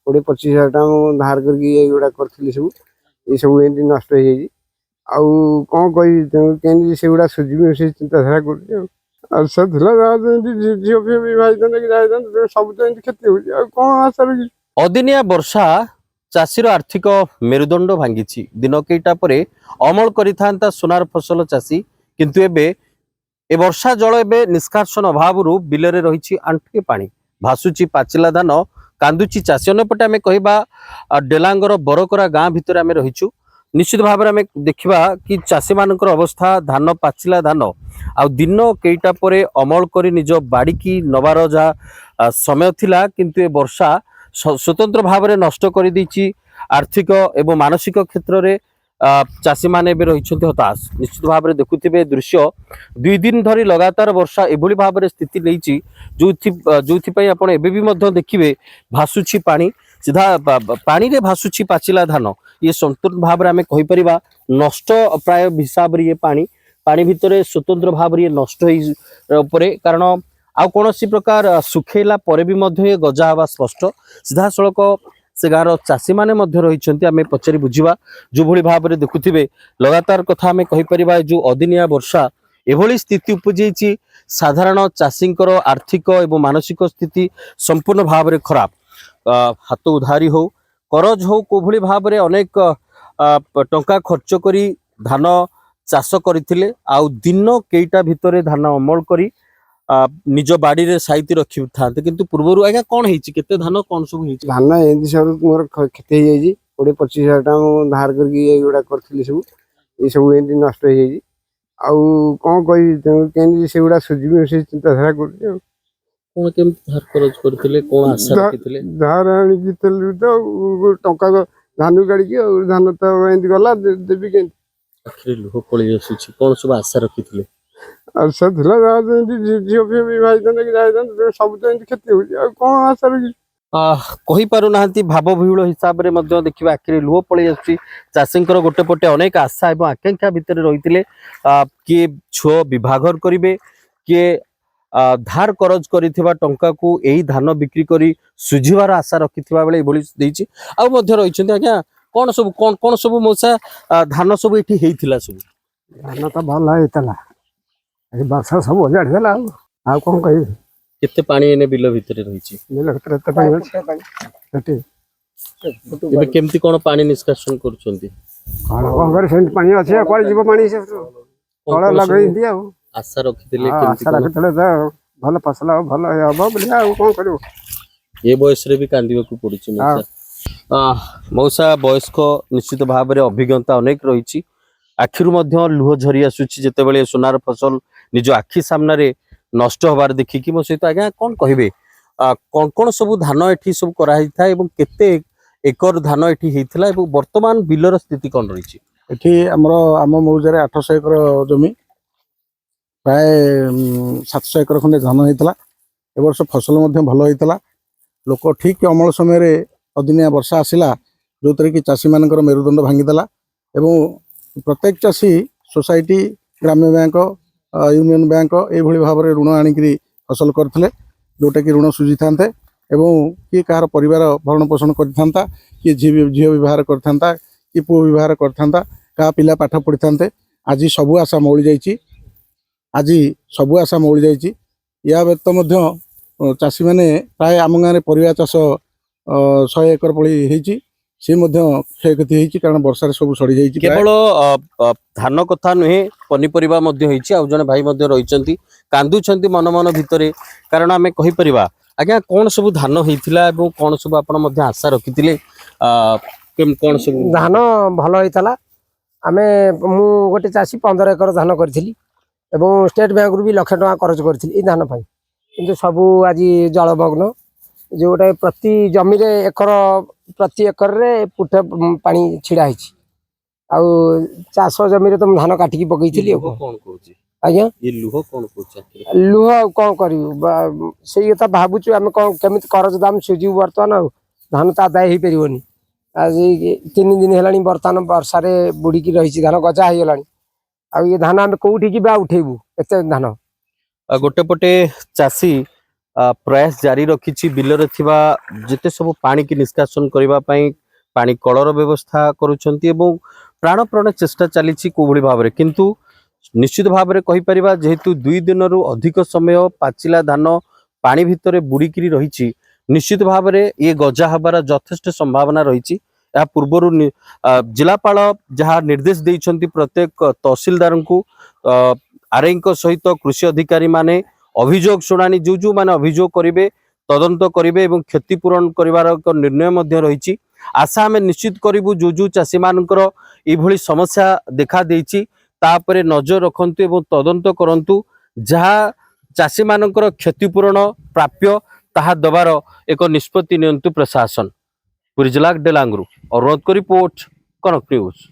20-25 हज़ार धार करके सब ये सब एमती नष्ट हो जाए आउ कौन कही से गुड़ा सुझी से चिंताधारा कर झील फी भाई सब तो क्षति हो कौन आशा रखी अदिनिया वर्षा चाषीर आर्थिक मेरुदंड भांगी दिन कईटा पर अमल करिथांता सोनार फसल चाषी किंतु एबे ए वर्षा जल एबे निष्कासन अभाव बिलरे रही आंठुए पानी भासुची पाचिला धान कांदुची चाषी अन्यपटे आम कह डेलांगर बरकरा गाँ भितर आम रहीचु निश्चित भाव में देखा कि चाषी मान अवस्था धान पाचिला धान आ दिन कईटा पर अमल कर निज बाड़ी की नबार जहाँ समय थिला किंतु ए वर्षा स्वतंत्र भाव में नष्ट कर देछि आर्थिक एवं मानसिक क्षेत्र में चाषी मैंने रही हताश निश्चित भाव में देखुवे दृश्य 2 दिन धरी लगातार वर्षा एभली भाव में स्थिति नहीं जो आप देखिए भासुची पानी सीधा पानी रे भासुची पाचिला धान ये संपूर्ण भाव में आम कहीपर नष्ट प्राय हिसाब से ये पानी पानी भितर स्वतंत्र भाव में नष्ट हो कारण आउ कौन प्रकार सुखेला पर भी ये गजा हवा स्पष्ट सीधा सड़क से गाँव चाषी मैंने रही आम पचारि बुझा जो भली भाव में देखुवे लगातार कथा आम कहीपर जो अदिनिया वर्षा एभली स्थिति उपजी साधारण चाषी आर्थिक एवं मानसिक स्थिति संपूर्ण भाव में खराब हाथ उधारी हो करज हो को भली भाव में अनेक टंका खर्च करी धान चाष करथिले आउ दिन केईटा भितरे धान अमल करी निज बाड़ी रे साइति रखि थाते किंतु पूर्वरु आज्ञा कोन हेछि केते धान कोन सब हेछि धान एंती सब मोर क्षति हो जाए 20-25 हज़ार धार करके सब ये सब एमती नष्ट हो जाए आउ कौन कही से गुड़ा सुझी से चिंताधारा कर कोन केमति धार करज करथिले कोन आशा रखिथिले धार आनी तो टंका धान गाड़ी धान तो एमती गला देवी के आखिर लुह पड़ी आसुछि कोन सब आशा रखिथिले आशा झील फी भाई सब तो क्षति हो कौन आशा रखी कही पारु नाहंती भाव विहुल हिसाब रे मध्य देखिबा आखिर लुह पड़ी आसुछि चाषींकर गोटे पटे अनेक आशा एवं आकांक्षा भितर रहिथिले किए छुआ विभाघर करिवे किए धार करज करिथिबा टंका को एही धान बिक्री करी सुझिवार आशा रखिथिबा बेले एभली देछि आ मध्य रहिछन्ती आज्ञा कोन सब मोसा धान सब एठी हेइथिला सब धान तो भल होता वर्षा सब उजाड़ देला आ कौन कही केते पानी एने बिल भितर रहिछि बिल भीतर तो पानी एबे केमती कोन पानी निष्कासन करछन्ती कौन कर सेंट पानी अछि कोइ जीव पानी से तळ लगै दिया आशा रखिथिले केमती आशा रखिथिले तो भल फसल भल हबो बोलिया कौन करू ये बयस रे भी कांदिबा को पड़ुछि मौसा वयस्क निश्चित भाव में अभिज्ञता अनेक रही आखिर लुह झरी आसुची जितेबाला सोनार फसल निज आखि सामने नष्ट हबार देखिकी मो सहित आज्ञा कौन कहे कौन कौन सब धान एठी सब कराई था एवं केते एकर धान एठी हेइथिला एवं वर्तमान बिलर स्थिति कौन रही एठी आम मौजारे 800 एकर जमी प्राय 700 एकर खंडे धान होता ए वर्ष फसल भल होता लोक ठीक अमल समय अदिनिया वर्षा आसला जो थी कि चाषी मान मेरुदंड भांगीदेला एवं प्रत्येक चाषी सोसाइटी ग्राम्य बैंक यूनियन बैंक ये भाव में ऋण आणिक फसल करते जोटा कि ऋण सुझी था किए कहार परिवार भरण पोषण करता किए झील व्यवहार करता कि पुओ व्यवहार करता क्या पिला पाठ पढ़ी था आज सबू आशा मौली जा या व्यतीत चाषी मैंने प्राय आम गाँव में परिवा चाष 100 एकर पड़ी सी क्षयक्षति होती कारण वर्षा सब सड़ी जाइए केवल धान कथा नुहे पनीपरिबा आउ जने भाई रही कांदुछंती मन मन भितर कारण आम कहीपर आज्ञा कौन सब धान होता कौन सब आप आशा रखी कौन सब धान भल होता आम मु गोटे चाषी 15 एकर धान करी स्टेट बैंक रू भी 1 लाख टका खर्च करी धान कि सबू आज जलमग्न जो गोटे प्रति जमी प्रति एकर रे फुटे पानी छिड़ा आउ चाष जमी तो धान काटिकी पकई आज्ञा लुह कौन करू से भावुँ आम कमी करज दाम सुझू बर्तमान धान तो आदाय हो पारनि आज 3 दिन है बर्तमान वर्षा बुड़िकी रही धान गजा हो गला आ ये धान आम कौटी उठेबू एत धान गोटे पटे चाषी प्रयास जारी रखिछि बिलरे थिबा जेते सब पानी की निष्कासन करबा पई पानी कलर व्यवस्था करूछंती एवं प्राणप्राण चेष्टा चलीछि कोभଳି भाबरे किंतु निश्चित भाबरे कहि परिबा जेहेतु 2 दिनरु अधिक समय पाचिला धान पानी भितरे बुड़ीकी रही निश्चित भाबरे ये गजा हबार यथेष्ट संभावना रही पूर्वर जिलापाल जहाँ निर्देश देइछंती प्रत्येक तहसीलदार को आरआई सहित कृषि अधिकारी माने अभियोग शुणानी जो जो माने अभियोग करिवे तदंत करिवे एवं क्षतिपूरण करिवार एक निर्णय मध्य रही आशा आम निश्चित करूँ जो जो चाषी मानकर ये समस्या देखा देइछि तापरे नजर रखंतु एवं तदंत करंतु जहाँ चाषी मानकर क्षतिपूरण प्राप्य ताहा दबार एक निष्पत्ति नियंतु प्रशासन। पुरी जिला डेलांगरू और रिपोर्ट कनक न्यूज।